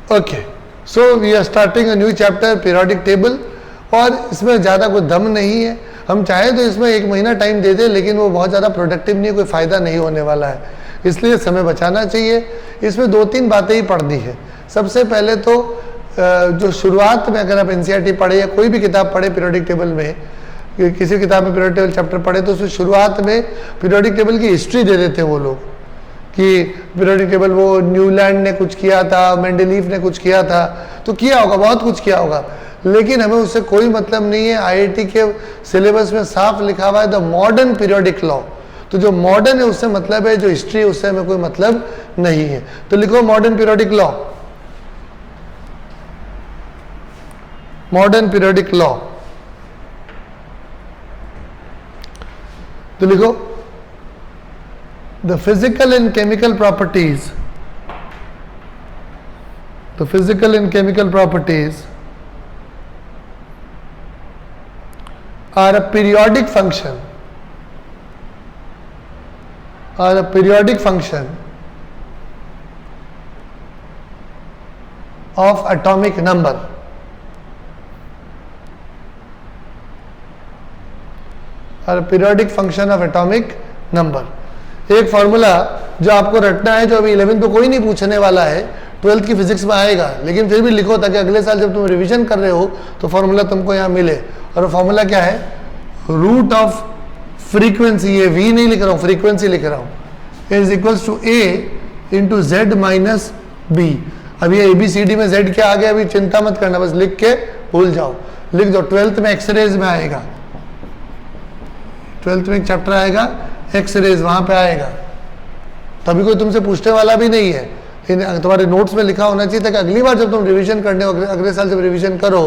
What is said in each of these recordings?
Okay, so we are starting a new chapter periodic table, और इसमें ज़्यादा कोई दम नहीं है। हम चाहे तो इसमें 1 महीना टाइम दे दें, लेकिन वो बहुत ज़्यादा प्रोडक्टिव नहीं है, कोई फ़ायदा नहीं होने वाला है, इसलिए समय बचाना चाहिए। इसमें 2-3 बातें ही पढ़नी है। सबसे पहले तो जो शुरुआत में अगर आप एनसीईआरटी पढ़े या कोई भी किताब पढ़े पीरियोडिक टेबल में, किसी किताब में पीरियोडिक टेबल चैप्टर पढ़े, तो उसमें शुरुआत में पीरियोडिक टेबल की हिस्ट्री दे देते हैं वो लोग कि पीरियोडिक टेबल वो न्यूलैंड ने कुछ किया था, मेंडलीफ ने कुछ किया था, तो किया होगा, बहुत कुछ किया होगा, लेकिन हमें उससे कोई मतलब नहीं है। आईआईटी के सिलेबस में साफ लिखा हुआ है द मॉडर्न पीरियोडिक लॉ, तो जो मॉडर्न है उससे मतलब है, जो हिस्ट्री है उससे हमें कोई मतलब नहीं है। तो लिखो modern periodic law, modern periodic law. तो लिखो the physical and chemical properties, the physical and chemical properties are a periodic function, are a periodic function of atomic number, are a periodic function of atomic number। एक formula जो आपको रटना है, जो अभी 11th में कोई नहीं पूछने वाला है, 12th की फिजिक्स में आएगा, लेकिन फिर भी लिखो ताकि अगले साल जब तुम रिवीजन कर रहे हो तो फॉर्मूला तुमको यहाँ मिले। और फॉर्मूला क्या है? रूट ऑफ फ्रीक्वेंसी, ये वी नहीं लिख रहा हूँ, फ्रीक्वेंसी लिख रहा हूँ, is equals to A into Z minus B. अब ये ABCD में Z क्या आ गया, अभी चिंता मत करना, बस लिख के भूल जाओ, लिख दो। 12th में एक्सरेज में आएगा, 12th में एक चैप्टर आएगा एक्सरेज, वहां पे आएगा, तभी कोई तुमसे पूछने वाला भी नहीं है। तुम्हारे नोट्स में लिखा होना चाहिए था कि अगली बार जब तुम रिवीजन करने हो, अगले साल जब रिवीजन करो,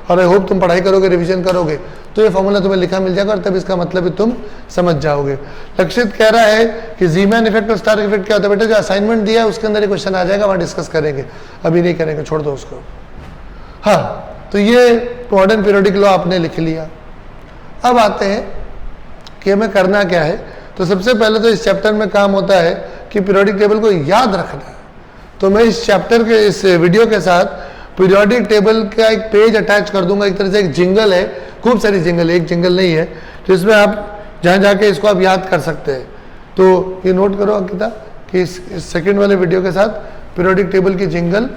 और आई होप तुम पढ़ाई करोगे, रिवीजन करोगे, तो ये फॉर्मूला तुम्हें लिखा मिल जाएगा, और तब इसका मतलब भी तुम समझ जाओगे। लक्षित कह रहा है कि ज़ीमैन इफेक्ट और स्टार इफेक्ट क्या होता है? बेटा जो असाइनमेंट दिया है उसके अंदर एक क्वेश्चन आ जाएगा, वहाँ डिस्कस करेंगे, अभी नहीं करेंगे, छोड़ दो उसको। हाँ, तो ये मॉडर्न पीरियोडिक लॉ आपने लिख लिया। अब आते हैं कि हमें करना क्या है। तो सबसे पहले तो इस चैप्टर में काम होता है कि पीरियोडिक टेबल को याद रखना है। तो मैं इस चैप्टर के, इस वीडियो के साथ पीरियोडिक टेबल का एक पेज अटैच कर दूंगा, एक तरह से एक जिंगल है, खूब सारी जिंगल है, एक जिंगल नहीं है, जिसमें आप जहाँ जाके इसको आप याद कर सकते हैं। तो ये नोट करो अंकिता कि इस सेकंड वाले वीडियो के साथ पीरियोडिक टेबल की जिंगल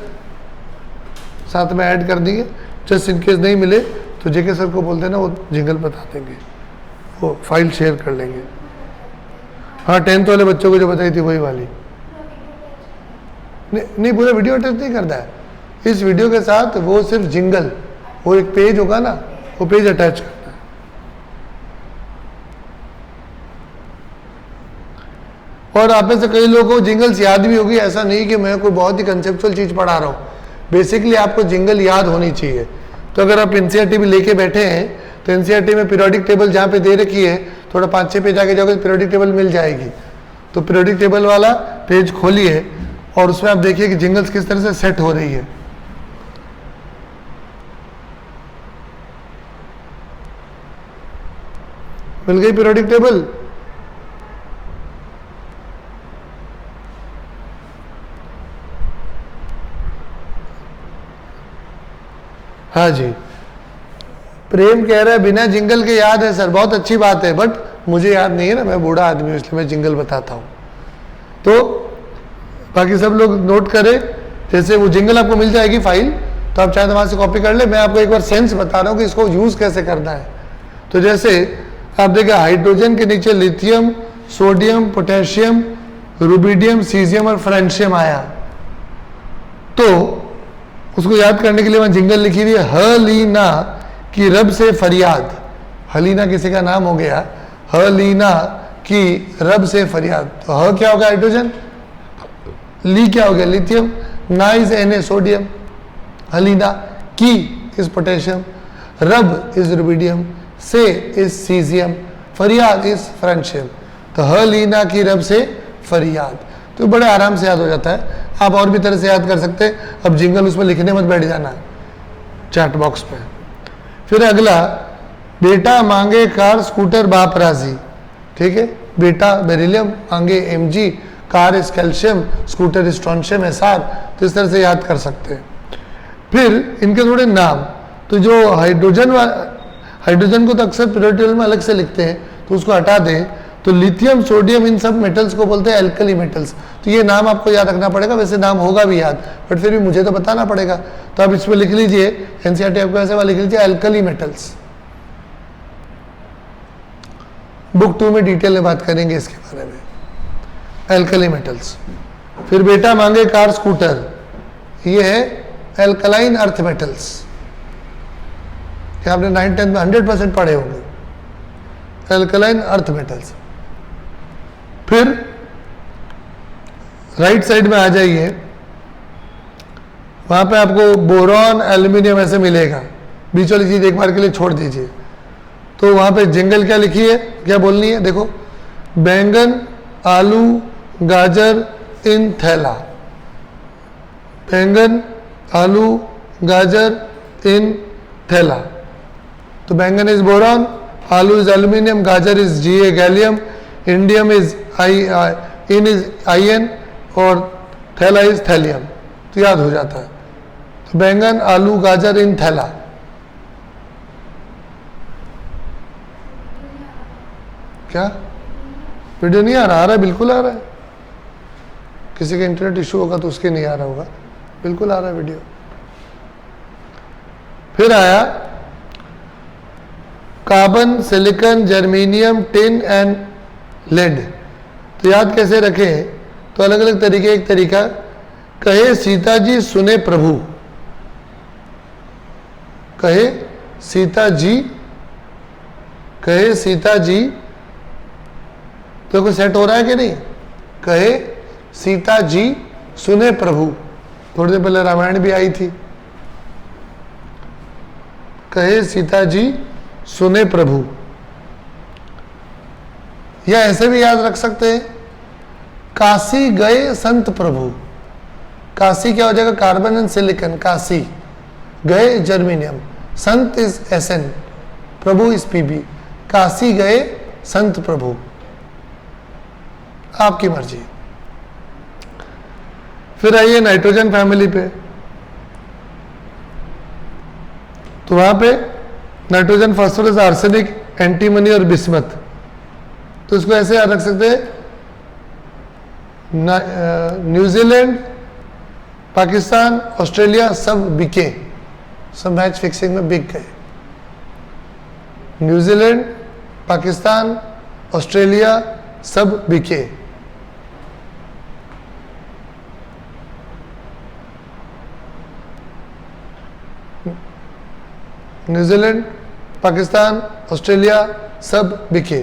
साथ में ऐड कर देंगे, जस्ट इन केस नहीं मिले तो जेके सर को बोल देना, वो जिंगल बता देंगे, वो फाइल शेयर कर लेंगे। हाँ, 10th वाले बच्चों को जो बताई थी वही वाली। नहीं, पूरा वीडियो अटैच नहीं करना है, इस वीडियो के साथ वो सिर्फ जिंगल, वो एक पेज होगा ना, वो पेज अटैच करना है। और आप में से कई लोगों को जिंगल्स याद भी होगी, ऐसा नहीं कि मैं कोई बहुत ही कंसेप्चुअल चीज पढ़ा रहा हूँ, बेसिकली आपको जिंगल याद होनी चाहिए। तो अगर आप एनसीईआरटी भी लेके बैठे हैं तो एनसीईआरटी में पीरियोडिक टेबल जहाँ पे दे रखी है, थोड़ा 5-6 पेज आगे जाओगे पीरियोडिक टेबल मिल जाएगी। तो पीरियोडिक टेबल वाला पेज खोलिए और उसमें आप देखिए कि जिंगल्स किस तरह से सेट हो रही है। मिल गई पीरियोडिक टेबल? हाँ जी, प्रेम कह रहा है बिना जिंगल के याद है सर, बहुत अच्छी बात है, बट मुझे याद नहीं है ना, मैं बूढ़ा आदमी हूं, इसलिए मैं जिंगल बताता हूं। तो बाकी सब लोग नोट करें, जैसे वो जिंगल आपको मिल जाएगी फाइल, तो आप चाहे तो वहां से कॉपी कर ले। मैं आपको एक बार सेंस बता रहा हूँ कि इसको यूज कैसे करना है। तो जैसे आप देखिए, हाइड्रोजन के नीचे lithium, sodium, potassium, rubidium, caesium और फ्रेंशियम आया, तो उसको याद करने के लिए वहां जिंगल लिखी हुई है, हलीना की रब से फरियाद। हलीना किसी का नाम हो गया, हलीना की रब से फरियाद। तो ह क्या होगा? हाइड्रोजन, ली क्या हो गया? लिथियम, ना इज Na सोडियम, हलीना की इज पोटेशियम, रब इज रुबिडियम, से इज सीजियम, फरियाद इज फ्रेंशियम। तो हलीना की रब से फरियाद, तो बड़े आराम से याद हो जाता है। आप और भी तरह से याद कर सकते हैं। अब जिंगल उसमें लिखने मत बैठ जाना चैट बॉक्स पे। फिर अगला, बेटा मांगे कार स्कूटर बाप राजी, ठीक है, बेटा बेरिलियम, मांगे Mg, car is calcium, scooter is strontium, Sr, तो इस तरह से याद कर सकते हैं। फिर इनके थोड़े नाम, तो जो हाइड्रोजन को तो अक्सर पीरियोडिक टेबल में अलग से लिखते हैं, तो उसको हटा दें, तो लिथियम, सोडियम, इन सब मेटल्स को बोलते हैं एल्कली मेटल्स। तो ये नाम आपको याद रखना पड़ेगा, वैसे नाम होगा भी याद, बट फिर भी मुझे तो बताना पड़ेगा। तो आप इसमें लिख लीजिए, एनसीईआरटी आपको ऐसे वाला लिख लीजिए, एल्कली मेटल्स। बुक 2 में डिटेल में बात करेंगे इसके बारे में, एल्कली मेटल्स। फिर बेटा मांगे कार स्कूटर, ये है एल्कलाइन अर्थ मेटल्स, आपने 9th-10th में 100% पढ़े होंगे, एल्कलाइन अर्थ मेटल्स। फिर राइट साइड में आ जाइए, वहां पे आपको बोरॉन, एल्यूमिनियम ऐसे मिलेगा, बीच वाली चीज एक बार के लिए छोड़ दीजिए। तो वहां पे जिंगल क्या लिखी है, क्या बोलनी है, देखो, बैंगन, आलू, गाजर इन थैला, बैंगन, आलू, गाजर इन थैला। तो बैंगन इज बोरॉन, आलू इज एल्यूमिनियम, गाजर is Ga gallium, indium is in is In और थैला इज थैलियम। तो याद हो जाता है। तो बैंगन, आलू, गाजर इन थैला। क्या वीडियो नहीं आ रहा है? बिल्कुल आ रहा है। किसी का इंटरनेट इशू होगा तो उसके नहीं आ रहा होगा, बिल्कुल आ रहा है वीडियो। फिर आया carbon, silicon, germanium, tin and lead. तो याद कैसे रखें, तो अलग अलग तरीके। एक तरीका, कहे सीता जी सुने प्रभु, कहे सीता जी, कहे सीता जी, तो कोई सेट हो रहा है कि नहीं, कहे सीता जी सुने प्रभु, थोड़ी देर पहले रामायण भी आई थी, कहे सीता जी सुने प्रभु। या ऐसे भी याद रख सकते हैं, काशी गए संत प्रभु। काशी क्या हो जाएगा, कार्बन एंड सिलिकॉन, काशी, गए germanium, Sant is Sn, Prabhu is Pb, Kashi गए संत प्रभु, आपकी मर्जी। फिर आइए नाइट्रोजन फैमिली पे, तो वहां पे नाइट्रोजन, फास्फोरस, आर्सेनिक, एंटीमनी और बिस्मथ। तो इसको ऐसे याद रख सकते हैं, न्यूजीलैंड, पाकिस्तान, ऑस्ट्रेलिया सब बिके, सब मैच फिक्सिंग में बिक गए। न्यूजीलैंड, पाकिस्तान, ऑस्ट्रेलिया सब बिके। न्यूजीलैंड, पाकिस्तान, ऑस्ट्रेलिया सब बिके।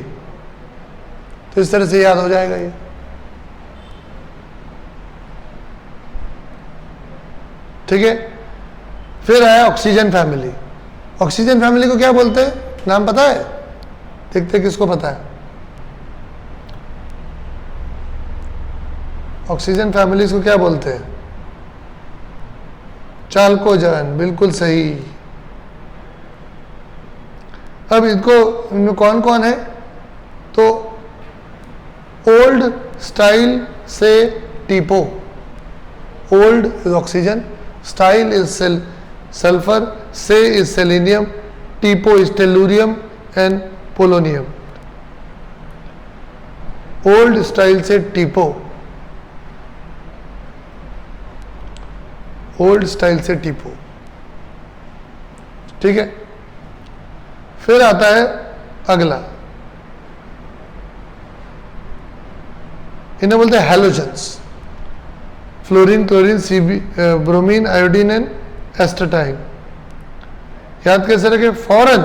तो इस तरह से याद हो जाएगा ये। ठीक है। फिर आया ऑक्सीजन फैमिली। ऑक्सीजन फैमिली को क्या बोलते हैं, नाम पता है? देखते किसको पता है। ऑक्सीजन फैमिलीज को क्या बोलते हैं? चाल्कोजन, बिल्कुल सही। अब इनमें कौन कौन है, तो ओल्ड स्टाइल से टीपो, old is oxygen, style is sulphur, से इज सेलेनियम, टीपो is tellurium and polonium. Old style से टीपो, ओल्ड स्टाइल से टीपो। ठीक है। फिर आता है अगला, इन्हें बोलते हैं halogens, fluorine, chlorine, bromine, iodine and astatine. याद कैसे रखें, फॉरन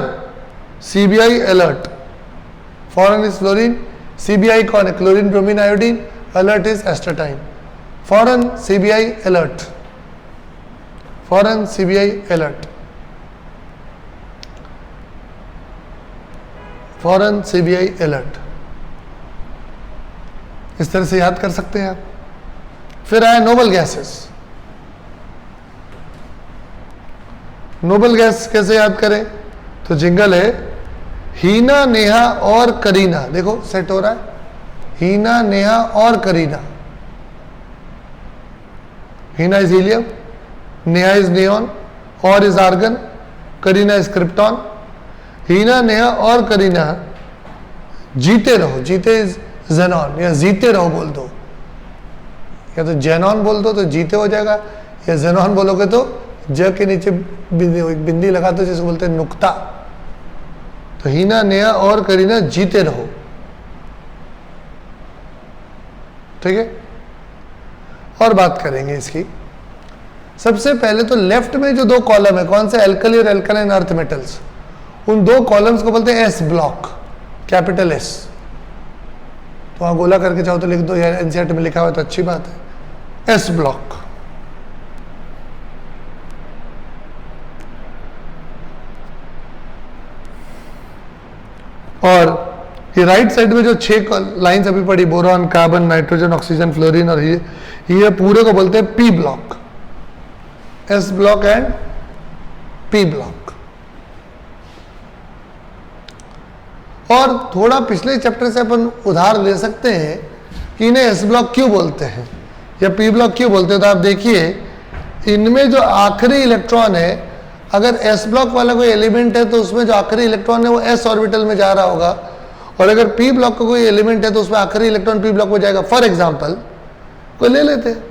CBI alert, foreign is fluorine, CBI कौन है, chlorine, bromine, iodine, alert is astatine. Foreign CBI alert, foreign CBI alert, foreign CBI alert. इस तरह से याद कर सकते हैं आप। फिर आया नोबल गैसेस। नोबल गैस कैसे याद करें, तो जिंगल है, हीना, नेहा और करीना। देखो सेट हो रहा है, हीना, नेहा और Kareena. Heena is helium, Neha is neon, और is argon, Kareena is krypton. Heena, Neha और करीना जीते रहो, जीते इज जेनॉन, या जीते रहो बोल दो, या तो जेनॉन बोल दो तो जीते हो जाएगा, या जेनॉन बोलोगे तो ज के नीचे बिंदी लगा दो, जिसे बोलते हैं नुक्ता। तो हीना, नेहा और करीना जीते रहो, ठीक है। और बात करेंगे इसकी। सबसे पहले तो लेफ्ट में जो दो कॉलम है, कौन से, एल्कली और एल्कलाइन अर्थ मेटल्स, उन दो कॉलम्स को बोलते हैं एस ब्लॉक, कैपिटल एस। तो वहां गोला करके चाहो तो लिख दो, यार एनसीईआरटी में लिखा हुआ तो अच्छी बात है, एस ब्लॉक। और ये राइट साइड में जो 6 लाइंस अभी पड़ी, boron, carbon, nitrogen, oxygen, fluorine और ये पूरे को बोलते हैं P block, S block and P block. और थोड़ा पिछले चैप्टर से अपन उधार ले सकते हैं कि इन्हें एस ब्लॉक क्यों बोलते हैं या पी ब्लॉक क्यों बोलते हैं। तो आप देखिए, इनमें जो आखिरी इलेक्ट्रॉन है, अगर एस ब्लॉक वाला कोई एलिमेंट है तो उसमें जो आखिरी इलेक्ट्रॉन है वो एस ऑर्बिटल में जा रहा होगा, और अगर पी ब्लॉक का कोई एलिमेंट है तो उसमें आखिरी इलेक्ट्रॉन पी ब्लॉक में जाएगा। फॉर एग्जांपल कोई ले लेते हैं,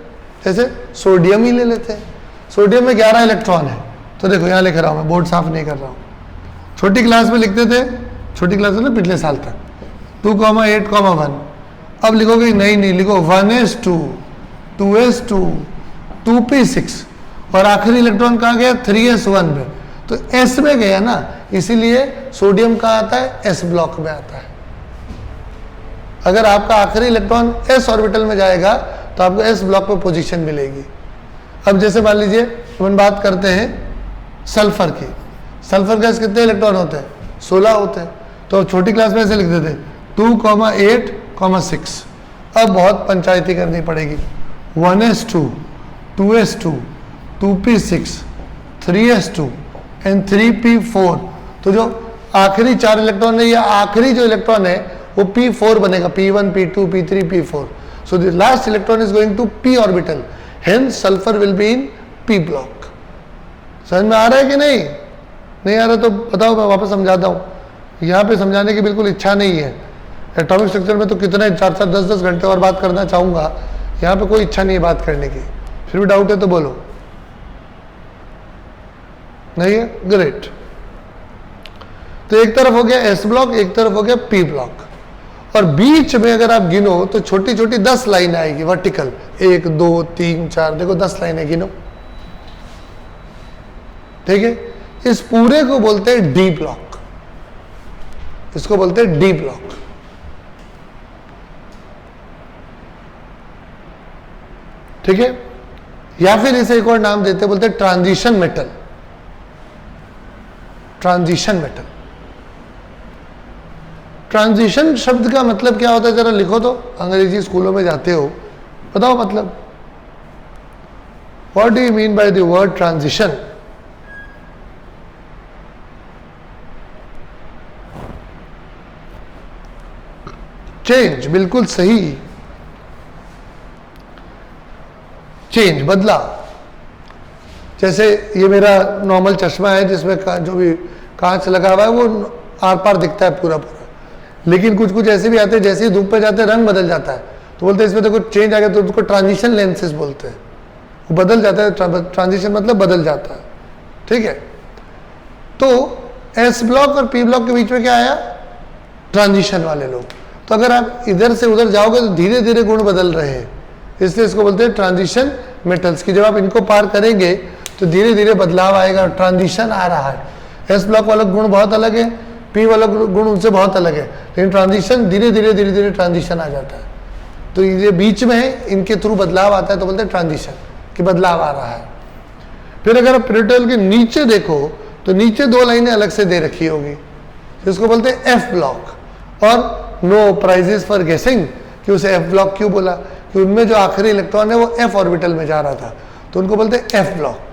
जैसे सोडियम ही ले लेते हैं। सोडियम में 11 इलेक्ट्रॉन है, तो देखो यहाँ लिख रहा हूँ मैं, बोर्ड साफ नहीं कर रहा हूँ। छोटी क्लास में लिखते थे, छोटी क्लास में पिछले साल तक 2,8,1। अब लिखोगे नहीं लिखो 1s2, 2s2, 2p6, और आखिरी इलेक्ट्रॉन कहाँ गया, 3s1 में, तो s में गया ना, इसीलिए सोडियम कहाँ आता है, s ब्लॉक में आता है। अगर आपका आखिरी इलेक्ट्रॉन s ऑर्बिटल में जाएगा तो आपको s ब्लॉक में पोजीशन मिलेगी। अब जैसे मान लीजिए हम बात करते हैं सल्फर की, सल्फर गैस कितने इलेक्ट्रॉन होते हैं, 16 होते हैं। तो छोटी क्लास में ऐसे लिख देते 2,8,6। अब बहुत पंचायती करनी पड़ेगी, 1s2, 2s2, 2p6, 3s2 and 3p4। तो जो आखिरी 4 इलेक्ट्रॉन है या आखिरी जो इलेक्ट्रॉन है वो p4 बनेगा, p1, p2, p3, p4। So the last electron is going to p orbital, hence sulphur will be in p block. समझ में आ रहा है कि नहीं आ रहा तो बताओ, मैं वापस समझाता हूँ। यहाँ पे समझाने की बिल्कुल इच्छा नहीं है। एटॉमिक स्ट्रक्चर में तो कितने 4-4, 10-10 घंटे और बात करना चाहूँगा, यहाँ पे कोई इच्छा नहीं है बात करने की। फिर भी डाउट है तो बोलो, नहीं है, ग्रेट। तो एक तरफ हो गया एस ब्लॉक, एक तरफ हो गया पी ब्लॉक, और बीच में अगर आप गिनो तो छोटी छोटी 10 लाइन आएगी वर्टिकल, 1, 2, 3, 4, देखो 10 लाइनें गिनो, ठीक है। इस पूरे को बोलते हैं डी ब्लॉक, इसको बोलते हैं डी ब्लॉक। ठीक है, या फिर इसे एक और नाम देते हैं, बोलते हैं transition metal, transition metal. Transition शब्द का मतलब क्या होता है, जरा लिखो तो, अंग्रेजी स्कूलों में जाते हो, बताओ मतलब, what do you mean by the word transition. Change, बिल्कुल सही, चेंज, बदलाव। जैसे ये मेरा नॉर्मल चश्मा है जिसमें जो भी कांच लगा हुआ है वो आर पार दिखता है पूरा पूरा, लेकिन कुछ कुछ ऐसे भी आते हैं जैसे ही धूप पे जाते हैं रंग बदल जाता है, तो बोलते हैं इसमें देखो चेंज आ गया, तो उसको ट्रांजिशन लेंसेज बोलते हैं, वो बदल जाता है। ट्रांजिशन मतलब बदल जाता है, ठीक है। तो एस ब्लॉक और पी ब्लॉक के बीच में क्या आया, ट्रांजिशन वाले लोग। तो अगर आप इधर से उधर जाओगे तो धीरे धीरे गुण बदल रहे हैं, इसलिए इसको बोलते हैं ट्रांजिशन मेटल्स की। जब आप इनको पार करेंगे तो धीरे धीरे बदलाव आएगा, ट्रांजिशन आ रहा है। एस ब्लॉक वाला गुण बहुत अलग है, पी वाला गुण उनसे बहुत अलग है, लेकिन ट्रांजिशन धीरे धीरे ट्रांजिशन आ जाता है। तो ये बीच में है, इनके थ्रू बदलाव आता है, तो बोलते हैं ट्रांजिशन कि बदलाव आ रहा है। फिर अगर आप पीरियड टेबल के नीचे देखो तो नीचे 2 लाइनें अलग से दे रखी होगी, जिसको बोलते हैं एफ ब्लॉक। और नो प्राइजेस फॉर गेसिंग कि उसे एफ ब्लॉक क्यों बोला, कि उनमें जो आखिरी इलेक्ट्रॉन है वो एफ ऑर्बिटल में जा रहा था, तो उनको बोलते हैं एफ ब्लॉक।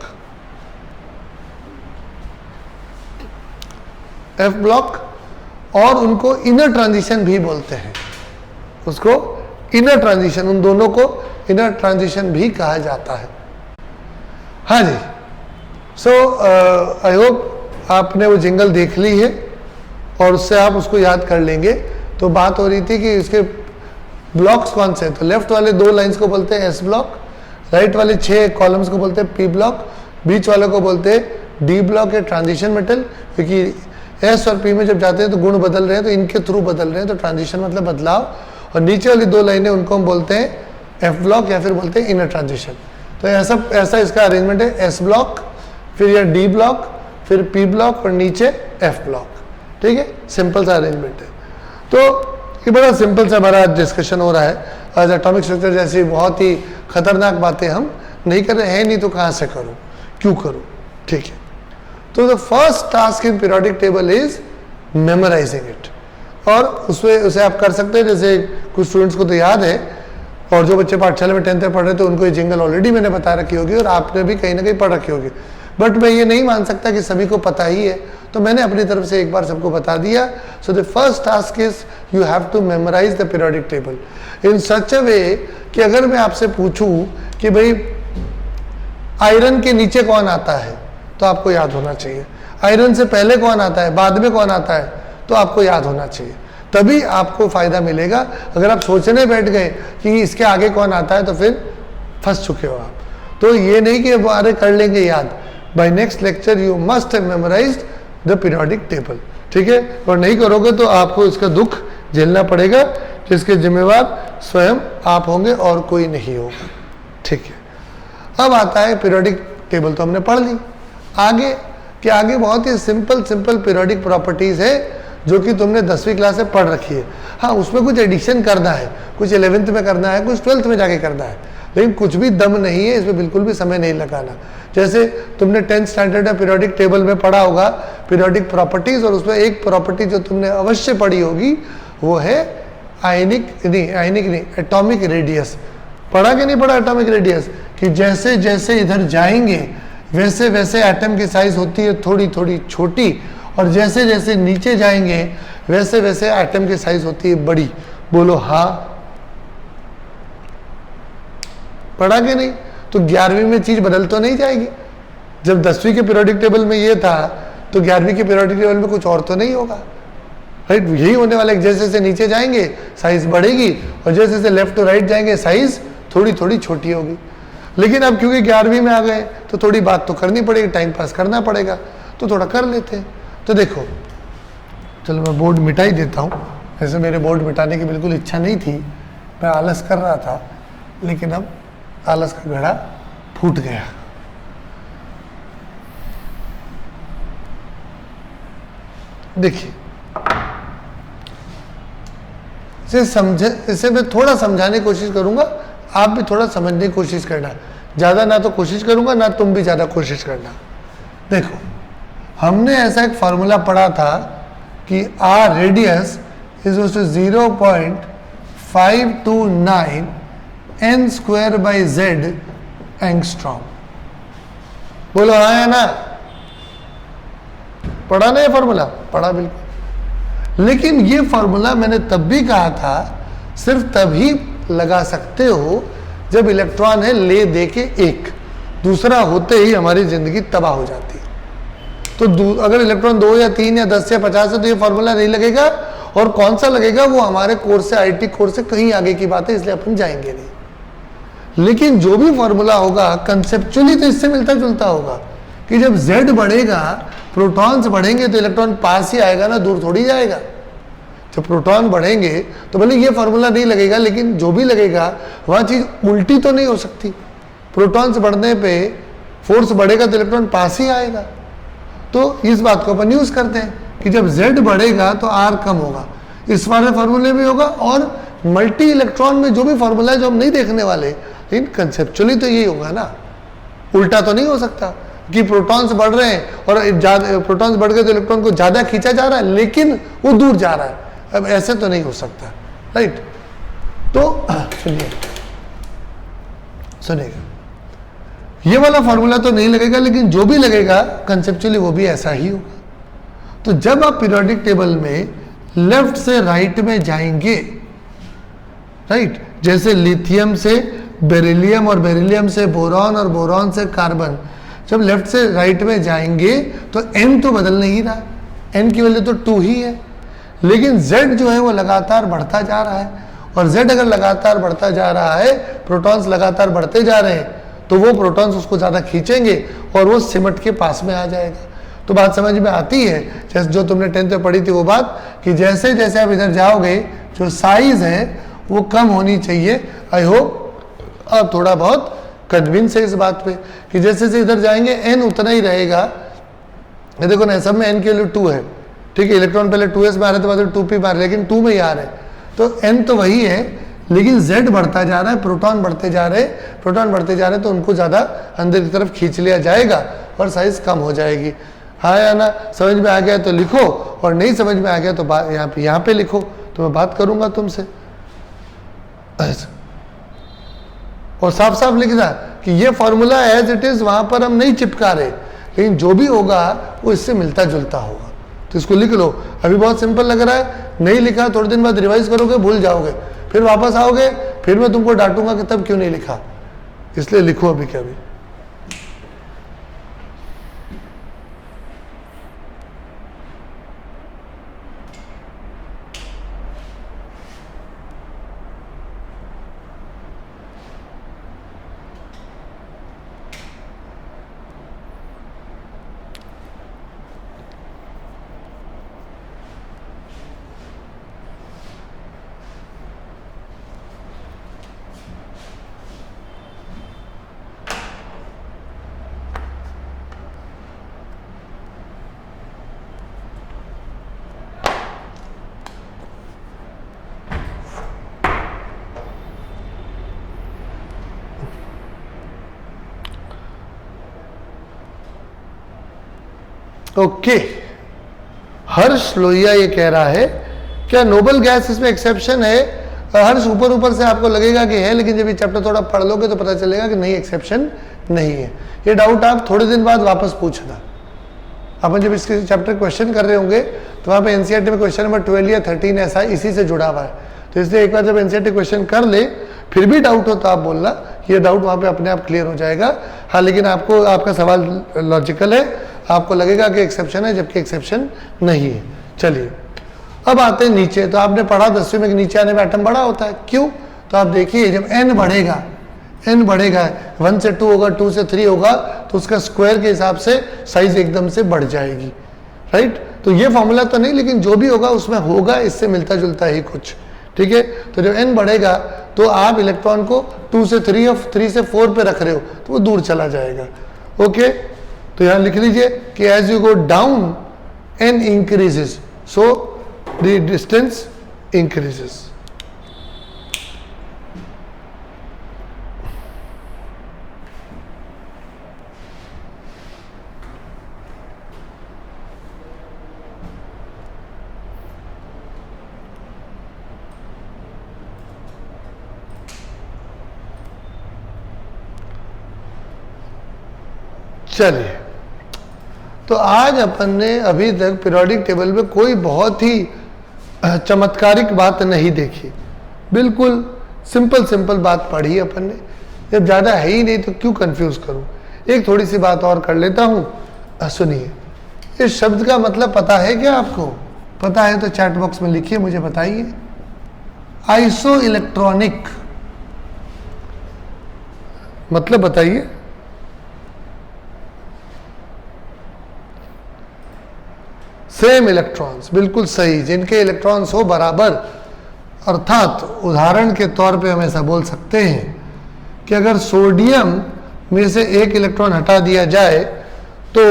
एफ ब्लॉक, और उनको इनर ट्रांजिशन भी बोलते हैं, उसको इनर ट्रांजिशन, उन दोनों को इनर ट्रांजिशन भी कहा जाता है। हाँ जी, सो आई होप आपने वो जिंगल देख ली है और उससे आप उसको याद कर लेंगे। तो बात हो रही थी कि इसके ब्लॉक्स कौन से हैं। तो लेफ्ट वाले 2 लाइंस को बोलते हैं एस ब्लॉक, राइट वाले 6 कॉलम्स को बोलते हैं पी ब्लॉक, बीच वाले को बोलते हैं डी ब्लॉक या ट्रांजिशन मेटल, क्योंकि एस और पी में जब जाते हैं तो गुण बदल रहे हैं, तो इनके थ्रू बदल रहे हैं, तो ट्रांजिशन मतलब बदलाव। और नीचे वाली 2 लाइनें उनको हम बोलते हैं एफ ब्लॉक या फिर बोलते हैं इनर ट्रांजिशन। तो ऐसा इसका अरेंजमेंट है, एस ब्लॉक, फिर यह डी ब्लॉक, फिर पी ब्लॉक और नीचे एफ ब्लॉक। ठीक है, सिंपल सा अरेंजमेंट है। तो ये बड़ा सिंपल सा हमारा डिस्कशन हो रहा है। आज एटॉमिक स्ट्रक्चर जैसी बहुत ही खतरनाक बातें हम नहीं कर रहे हैं, नहीं तो कहाँ से करूँ, क्यों करूँ। ठीक है, तो the first task in periodic table is memorising it. और उसमें उसे आप कर सकते हैं, जैसे कुछ स्टूडेंट्स को तो याद है, और जो बच्चे पाठशाला में 10th में पढ़ रहे थे उनको ये जिंगल ऑलरेडी मैंने बता रखी होगी और आपने भी कहीं ना कहीं पढ़ रखी होगी। बट मैं ये नहीं मान सकता कि सभी को पता ही है, तो मैंने अपनी तरफ से एक बार सबको बता दिया। So the first task is you have to memorise the periodic table in such a way कि अगर मैं आपसे पूछूं कि भाई आयरन के नीचे कौन आता है, तो आपको याद होना चाहिए। आयरन से पहले कौन आता है, बाद में कौन आता है, तो आपको याद होना चाहिए, तभी आपको फायदा मिलेगा। अगर आप सोचने बैठ गए कि इसके आगे कौन आता है, तो फिर फंस चुके हो आप। तो ये नहीं कि अरे कर लेंगे याद, by next lecture you must have memorised the periodic table. ठीक है, और नहीं करोगे तो आपको इसका दुख झेलना पड़ेगा, जिसके जिम्मेवार स्वयं आप होंगे और कोई नहीं होगा। ठीक है, अब आता है पीरियोडिक टेबल, तो हमने पढ़ ली। आगे कि आगे बहुत ही सिंपल पीरियोडिक प्रॉपर्टीज है जो कि तुमने 10वीं क्लास में पढ़ रखी है। हाँ, उसमें कुछ एडिशन करना है, कुछ 11th में करना है, कुछ 12th में जाके करना है, लेकिन कुछ भी दम नहीं है इसमें, बिल्कुल भी समय नहीं लगाना। जैसे तुमने 10th स्टैंडर्ड में पीरियोडिक टेबल में पढ़ा होगा पीरियोडिक प्रॉपर्टीज, और उसमें एक प्रॉपर्टी जो तुमने अवश्य पढ़ी होगी वो है आयनिक नहीं एटॉमिक रेडियस। पढ़ा कि नहीं पढ़ा एटॉमिक रेडियस? कि जैसे जैसे इधर जाएंगे वैसे वैसे एटम की साइज होती है थोड़ी थोड़ी छोटी, और जैसे जैसे नीचे जाएंगे वैसे वैसे एटम की साइज होती है बड़ी। बोलो हाँ, पढ़ा कि नहीं? तो 11वीं में चीज बदल तो नहीं जाएगी। जब 10वीं के पीरियोडिक टेबल में ये था, तो 11वीं के पीरियोडिक टेबल में कुछ और तो नहीं होगा, राइट? यही होने वाला है, जैसे जैसे नीचे जाएंगे साइज बढ़ेगी, और जैसे जैसे लेफ्ट टू राइट जाएंगे साइज थोड़ी थोड़ी छोटी होगी। लेकिन अब क्योंकि 11वीं में आ गए तो थोड़ी बात तो करनी पड़ेगी, टाइम पास करना पड़ेगा, तो थोड़ा कर लेते हैं। तो देखो, चलो मैं बोर्ड मिटा ही देता हूँ। वैसे मेरे बोर्ड मिटाने की बिल्कुल इच्छा नहीं थी, मैं आलस कर रहा था, लेकिन अब आलस का घड़ा फूट गया। देखिए, इसे मैं थोड़ा समझाने की कोशिश करूंगा, आप भी थोड़ा समझने की कोशिश करना। ज़्यादा ना तो कोशिश करूंगा, ना तुम भी ज़्यादा कोशिश करना। देखो, हमने ऐसा एक फॉर्मूला पढ़ा था कि R radius is 0.529 n square by Z angstrom. बोलो हाँ या ना? पढ़ा ना ये फॉर्मूला? पढ़ा बिल्कुल। लेकिन ये फॉर्मूला मैंने तब भी कहा था सिर्फ तभी लगा सकते हो जब इलेक्ट्रॉन है ले दे के एक, दूसरा होते ही हमारी जिंदगी तबाह हो जाती है। तो अगर इलेक्ट्रॉन 2 या 3 या 10 या 50 है तो ये फॉर्मूला नहीं लगेगा। और कौन सा लगेगा? वो हमारे कोर्स से, आईटी कोर्स से कहीं आगे की बात है, इसलिए अपन जाएंगे नहीं। लेकिन जो भी फॉर्मूला होगा कंसेप्चुअली तो इससे मिलता जुलता होगा कि जब Z बढ़ेगा, प्रोटॉन्स बढ़ेंगे, तो इलेक्ट्रॉन पास ही आएगा ना, दूर थोड़ी जाएगा। जब प्रोटॉन बढ़ेंगे तो भले ये फॉर्मूला नहीं लगेगा, लेकिन जो भी लगेगा वह चीज उल्टी तो नहीं हो सकती। प्रोटॉन्स बढ़ने पे फोर्स बढ़ेगा तो इलेक्ट्रॉन पास ही आएगा। तो इस बात को अपन यूज करते हैं कि जब Z बढ़ेगा तो R कम होगा, इस वाले फॉर्मूले में होगा। और मल्टी इलेक्ट्रॉन में जो भी फॉर्मूला है जो हम नहीं देखने वाले, लेकिन कंसेप्चुअली तो यही होगा ना, उल्टा तो नहीं हो सकता कि प्रोटॉन्स बढ़ रहे हैं और प्रोटॉन्स बढ़ गए तो इलेक्ट्रॉन को ज्यादा खींचा जा रहा है लेकिन वो दूर जा रहा है। अब ऐसे तो नहीं हो सकता, राइट? तो सुनिएगा, ये वाला फॉर्मूला तो नहीं लगेगा, लेकिन जो भी लगेगा कंसेप्चुअली वो भी ऐसा ही होगा। तो जब आप पीरियोडिक टेबल में लेफ्ट से राइट में जाएंगे, राइट, जैसे लिथियम से बेरिलियम और बेरिलियम से बोरॉन और बोरॉन से कार्बन, जब लेफ्ट से राइट में जाएंगे तो n तो बदल नहीं रहा, n की वैल्यू तो 2 ही है, लेकिन z जो है वो लगातार बढ़ता जा रहा है, और z अगर लगातार बढ़ता जा रहा है, प्रोटॉन्स लगातार बढ़ते जा रहे हैं, तो वो प्रोटॉन्स उसको ज़्यादा खींचेंगे और वो सिमट के पास में आ जाएगा। तो बात समझ में आती है, जैसे जो तुमने 10th में पढ़ी थी वो बात, कि जैसे जैसे आप इधर जाओगे जो साइज है वो कम होनी चाहिए। आई होप आप थोड़ा बहुत कन्विंस है इस बात पे कि जैसे जैसे इधर जाएंगे n उतना ही रहेगा। ये देखो ना, सब में n की वैल्यू 2 है, ठीक है, इलेक्ट्रॉन पहले 2s में आ रहे थे, बाद 2p में आ रहे, लेकिन 2 में ही आ रहे, तो n तो वही है, लेकिन z बढ़ता जा रहा है, प्रोटॉन बढ़ते जा रहे, प्रोटॉन बढ़ते जा रहे, तो उनको ज़्यादा अंदर की तरफ खींच लिया जाएगा और साइज कम हो जाएगी। हाँ या ना? समझ में आ गया तो लिखो, और नहीं समझ में आ गया तो यहाँ पे लिखो, तो मैं बात करूँगा तुमसे। और साफ साफ लिखना कि ये फॉर्मूला एज इट इज़ वहाँ पर हम नहीं चिपका रहे, लेकिन जो भी होगा वो इससे मिलता जुलता होगा, तो इसको लिख लो। अभी बहुत सिंपल लग रहा है, नहीं लिखा थोड़े दिन बाद रिवाइज करोगे, भूल जाओगे, फिर वापस आओगे, फिर मैं तुमको डांटूंगा कि तब क्यों नहीं लिखा, इसलिए लिखो अभी के अभी। ओके, हर्ष लोहिया ये कह रहा है, क्या नोबल गैस इसमें एक्सेप्शन है? हर्ष ऊपर ऊपर से आपको लगेगा कि है, लेकिन जब ये चैप्टर थोड़ा पढ़ लोगे तो पता चलेगा कि नहीं, एक्सेप्शन नहीं है। ये डाउट आप थोड़े दिन बाद वापस पूछना। अपन जब इसके चैप्टर क्वेश्चन कर रहे होंगे तो वहाँ पे एनसीईआरटी में क्वेश्चन नंबर 12 या 13 ऐसा इसी से जुड़ा हुआ है, तो इसलिए एक बार जब एनसीईआरटी क्वेश्चन कर ले, फिर भी डाउट हो तो आप बोलना, ये डाउट वहाँ पे अपने आप क्लियर हो जाएगा। हाँ, लेकिन आपको आपका सवाल लॉजिकल है, आपको लगेगा कि एक्सेप्शन है जबकि एक्सेप्शन नहीं है। चलिए अब आते हैं नीचे। तो आपने पढ़ा 10वीं में कि नीचे आने में एटम बड़ा होता है, क्यों? तो आप देखिए जब n बढ़ेगा, n बढ़ेगा, 1 से 2 होगा, 2 से 3 होगा, तो उसका स्क्वायर के हिसाब से साइज एकदम से बढ़ जाएगी, राइट? तो ये फॉर्मूला तो नहीं, लेकिन जो भी होगा उसमें होगा इससे मिलता जुलता ही कुछ, ठीक है? तो जब n बढ़ेगा तो आप इलेक्ट्रॉन को 2 से 3 और 3 से 4 पे रख रहे हो तो वो दूर चला जाएगा। ओके, तो यहाँ लिख लीजिए कि as you go down n increases, so the distance increases. चलिए, तो आज अपन ने अभी तक पीरियोडिक टेबल में कोई बहुत ही चमत्कारिक बात नहीं देखी, बिल्कुल सिंपल सिंपल बात पढ़ी अपन ने। जब ज़्यादा है ही नहीं तो क्यों कंफ्यूज करूं। एक थोड़ी सी बात और कर लेता हूं, सुनिए। इस शब्द का मतलब पता है क्या आपको? पता है तो चैट बॉक्स में लिखिए, मुझे बताइए। आइसो इलेक्ट्रॉनिक मतलब बताइए। सेम इलेक्ट्रॉन्स, बिल्कुल सही, जिनके इलेक्ट्रॉन्स हो बराबर। अर्थात उदाहरण के तौर पे हम ऐसा बोल सकते हैं कि अगर सोडियम में से एक इलेक्ट्रॉन हटा दिया जाए तो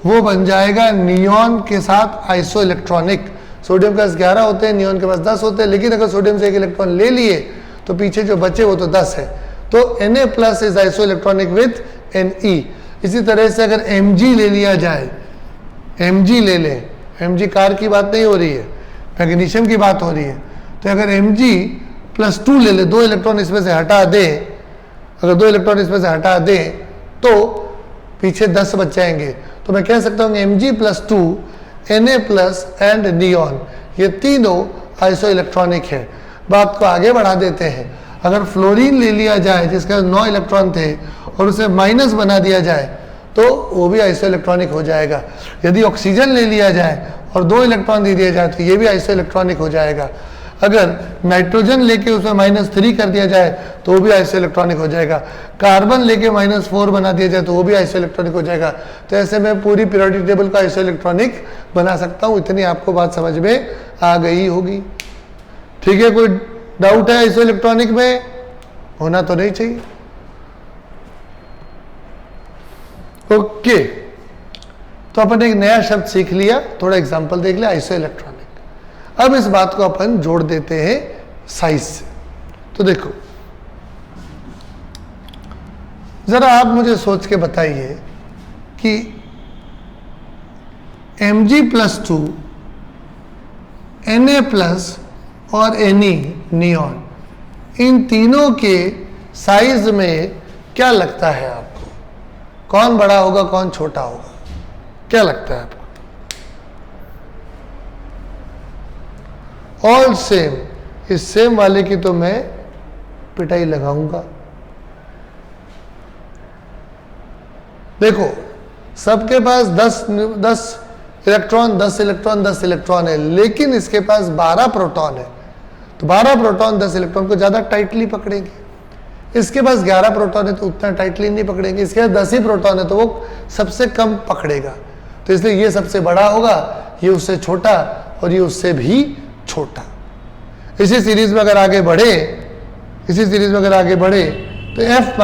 वो बन जाएगा नियॉन के साथ आइसो इलेक्ट्रॉनिक। सोडियम के पास 11 होते हैं, नियॉन के पास 10 होते हैं, लेकिन अगर सोडियम से एक इलेक्ट्रॉन ले लिए तो पीछे जो बचे वो तो 10 है, तो Na+ is iso electronic with Ne। इसी तरह से अगर Mg ले लिया जाए, Mg ले लें, Mg कार की बात नहीं हो रही है, मैग्नीशियम की बात हो रही है, तो अगर Mg+2 ले ले, 2 इलेक्ट्रॉन इसमें से हटा दे, अगर 2 इलेक्ट्रॉन इसमें से हटा दे तो पीछे 10 बच जाएंगे। तो मैं कह सकता हूँ Mg+2, Na+ एंड नियॉन, ये तीनों आइसो इलेक्ट्रॉनिक है। बात को आगे बढ़ा देते हैं, अगर फ्लोरीन ले लिया जाए जिसका 9 इलेक्ट्रॉन थे और उसे माइनस बना दिया जाए तो वो भी आइसो इलेक्ट्रॉनिक हो जाएगा। यदि ऑक्सीजन ले लिया जाए और 2 इलेक्ट्रॉन दे दिया जाए तो ये भी आइसो इलेक्ट्रॉनिक हो जाएगा। अगर नाइट्रोजन लेके उसमें -3 कर दिया जाए तो वो भी आइसो इलेक्ट्रॉनिक हो जाएगा। कार्बन लेके -4 बना दिया जाए तो वो भी आइसो इलेक्ट्रॉनिक हो जाएगा। तो ऐसे मैं पूरी पीरियोडिक टेबल का आइसो इलेक्ट्रॉनिक बना सकता हूँ। इतनी आपको बात समझ में आ गई होगी। ठीक है, कोई डाउट है आइसो इलेक्ट्रॉनिक में? होना तो नहीं चाहिए। ओके, तो अपन एक नया शब्द सीख लिया, थोड़ा एग्जांपल देख लिया, आइसो इलेक्ट्रॉनिक। अब इस बात को अपन जोड़ देते हैं साइज से। तो देखो जरा आप मुझे सोच के बताइए कि Mg+2 Na+ और Ne नियॉन, इन तीनों के साइज में क्या लगता है आपको? कौन बड़ा होगा, कौन छोटा होगा? क्या लगता है आपको? All same. इस सेम वाले की तो मैं पिटाई लगाऊंगा। देखो सबके पास 10 इलेक्ट्रॉन 10 इलेक्ट्रॉन 10 इलेक्ट्रॉन है, लेकिन इसके पास 12 प्रोटॉन है। तो 12 प्रोटॉन 10 इलेक्ट्रॉन को ज्यादा टाइटली पकड़ेंगे। इसके पास 11 प्रोटॉन है तो उतना टाइटली नहीं पकड़ेंगे। इसके पास 10 ही प्रोटॉन है तो वो सबसे कम पकड़ेगा। तो इसलिए ये सबसे बड़ा होगा, ये उससे छोटा और ये उससे भी छोटा। इसी सीरीज में अगर आगे बढ़े तो F-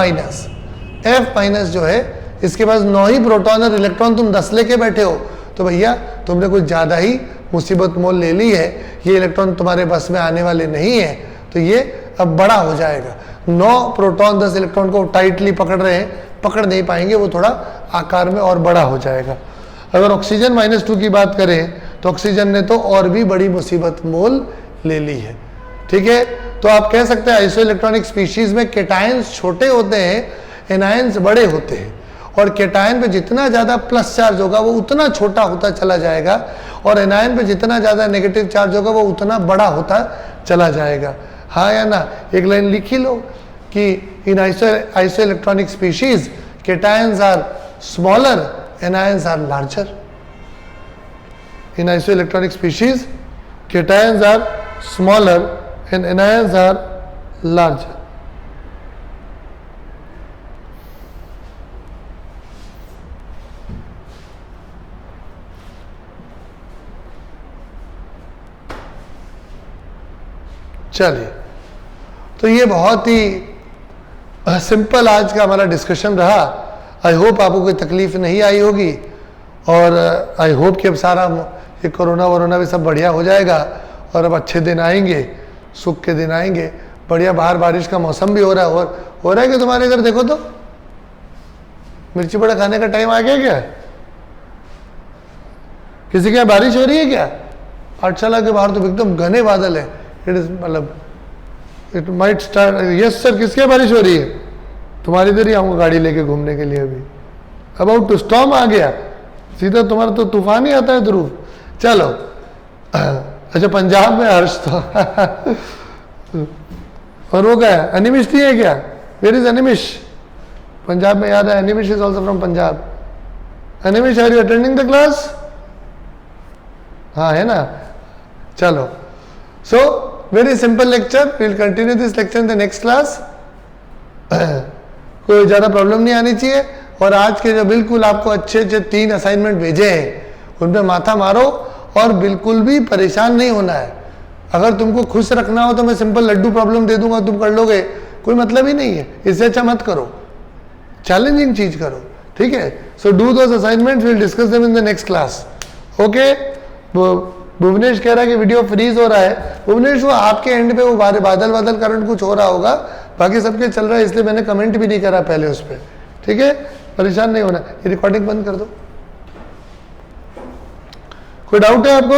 जो है, इसके पास 9 ही प्रोटॉन और इलेक्ट्रॉन, तुम 10 लेके बैठे हो तो भैया तुमने कुछ ज्यादा ही मुसीबत मोल ले ली है। ये इलेक्ट्रॉन तुम्हारे बस में आने वाले नहीं है, तो ये अब बड़ा हो जाएगा। 9 प्रोटॉन 10 इलेक्ट्रॉन को टाइटली पकड़ रहे हैं, पकड़ नहीं पाएंगे, वो थोड़ा आकार में और बड़ा हो जाएगा। अगर ऑक्सीजन -2 की बात करें तो ऑक्सीजन ने तो और भी बड़ी मुसीबत मोल ले ली है। ठीक है, तो आप कह सकते हैं आइसो इलेक्ट्रॉनिक स्पीशीज में केटायंस छोटे होते हैं, एनायंस बड़े होते हैं। और केटायन पे जितना ज्यादा प्लस चार्ज होगा वो उतना छोटा होता चला जाएगा, और एनायन पे जितना ज्यादा नेगेटिव चार्ज होगा वो उतना बड़ा होता चला जाएगा। हाँ या ना? एक लाइन लिखी लो कि in isoelectronic species cations are smaller, anions are larger. In isoelectronic species, cations are smaller and anions are larger. चलिए, तो ये बहुत ही सिंपल आज का हमारा डिस्कशन रहा। आई होप आपको कोई तकलीफ नहीं आई होगी, और आई होप कि अब सारा ये कोरोना वोरोना भी सब बढ़िया हो जाएगा और अब अच्छे दिन आएंगे, सुख के दिन आएंगे। बढ़िया बाहर बारिश का मौसम भी हो रहा है कि तुम्हारे इधर देखो तो मिर्ची बड़ा खाने का टाइम आ गया क्या? किसी के यहाँ बारिश हो रही है क्या? पाठशाला के बाहर तो एकदम घने बादल है। इट इज मतलब it might start. Yes sir, किसके यहाँ बारिश हो रही है? तुम्हारी इधर ही आऊँगा गाड़ी लेके घूमने के लिए। अभी अबाउट टू स्टॉर्म आ गया, सीधा तुम्हारा तो तूफान ही आता है ध्रुव। चलो अच्छा, पंजाब में हर्ष तो और वो क्या है, अनिमिश नहीं है क्या? Where is अनिमिश? पंजाब में याद है, Animish is also from Punjab. Animish, are you attending the class? हाँ है ना? चलो, so very simple lecture, will continue this lecture in the next class. कोई ज़्यादा प्रॉब्लम नहीं आनी चाहिए। और आज के जो बिल्कुल आपको अच्छे 3 असाइनमेंट भेजे हैं उन पर माथा मारो और बिल्कुल भी परेशान नहीं होना है। अगर तुमको खुश रखना हो तो मैं सिंपल लड्डू प्रॉब्लम दे दूंगा, तुम कर लोगे, कोई मतलब ही नहीं है। इससे अच्छा मत करो, चैलेंजिंग चीज करो। ठीक है, so do those assignments, will discuss them in the next class. Okay, Bhuvnesh कह रहा है कि वीडियो फ्रीज हो रहा है। भुवनेश, वो आपके एंड पे वो बादल करंट कुछ हो रहा होगा, बाकी सबके चल रहा है, इसलिए मैंने कमेंट भी नहीं करा पहले उस पर। ठीक है, परेशान नहीं होना। ये रिकॉर्डिंग बंद कर दो। कोई डाउट है आपको?